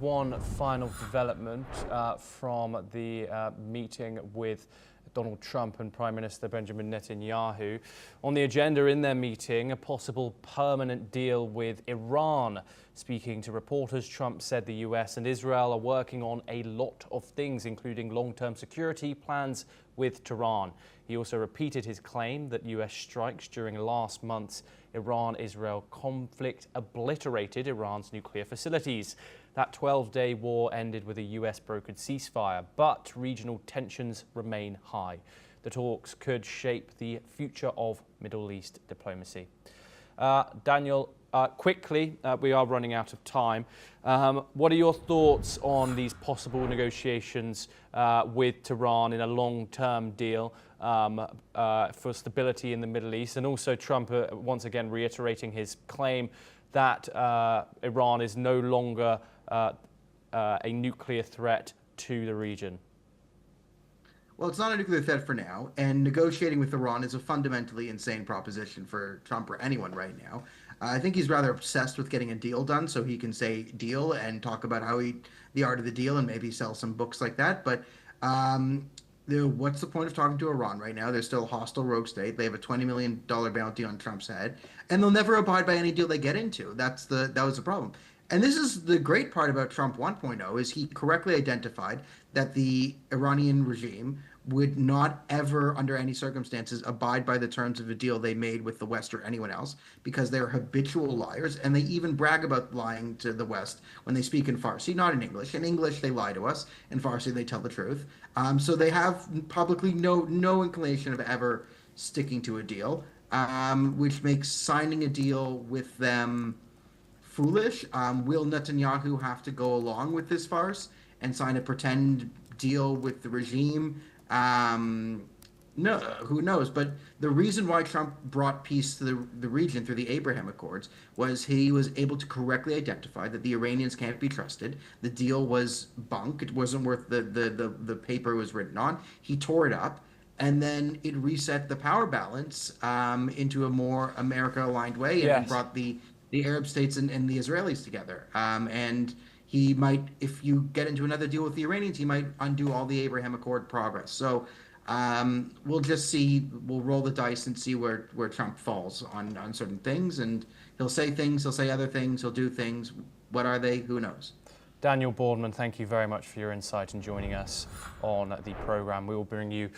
one final development from the meeting with Donald Trump and Prime Minister Benjamin Netanyahu. On the agenda in their meeting, a possible permanent deal with Iran. Speaking to reporters, Trump said the US and Israel are working on a lot of things, including long-term security plans with Tehran. He also repeated his claim that US strikes during last month's Iran-Israel conflict obliterated Iran's nuclear facilities. That 12-day war ended with a US-brokered ceasefire, but regional tensions remain high. The talks could shape the future of Middle East diplomacy. Daniel, quickly, we are running out of time. What are your thoughts on these possible negotiations with Tehran in a long-term deal for stability in the Middle East? And also Trump once again reiterating his claim that Iran is no longer a nuclear threat to the region. Well, it's not a nuclear threat for now, and negotiating with Iran is a fundamentally insane proposition for Trump or anyone right now. I think he's rather obsessed with getting a deal done so he can say deal and talk about the art of the deal and maybe sell some books like that. But what's the point of talking to Iran right now? They're still a hostile rogue state. They have a $20 million bounty on Trump's head, and they'll never abide by any deal they get into. That was the problem. And this is the great part about Trump 1.0 is he correctly identified that the Iranian regime would not ever, under any circumstances, abide by the terms of a deal they made with the West or anyone else, because they're habitual liars, and they even brag about lying to the West when they speak in Farsi, not in English. In English, they lie to us. In Farsi, they tell the truth. So they have publicly no inclination of ever sticking to a deal, which makes signing a deal with them foolish. Will Netanyahu have to go along with this farce and sign a pretend deal with the regime? No, who knows? But the reason why Trump brought peace to the region through the Abraham Accords was he was able to correctly identify that the Iranians can't be trusted. The deal was bunk. It wasn't worth the paper it was written on. He tore it up, and then it reset the power balance into a more America-aligned way, and brought the Arab states and the Israelis together. And he might, if you get into another deal with the Iranians, he might undo all the Abraham Accord progress. So we'll just see, we'll roll the dice and see where Trump falls on certain things. And he'll say things, he'll say other things, he'll do things. What are they? Who knows? Daniel Boardman, thank you very much for your insight and joining us on the program. We will bring you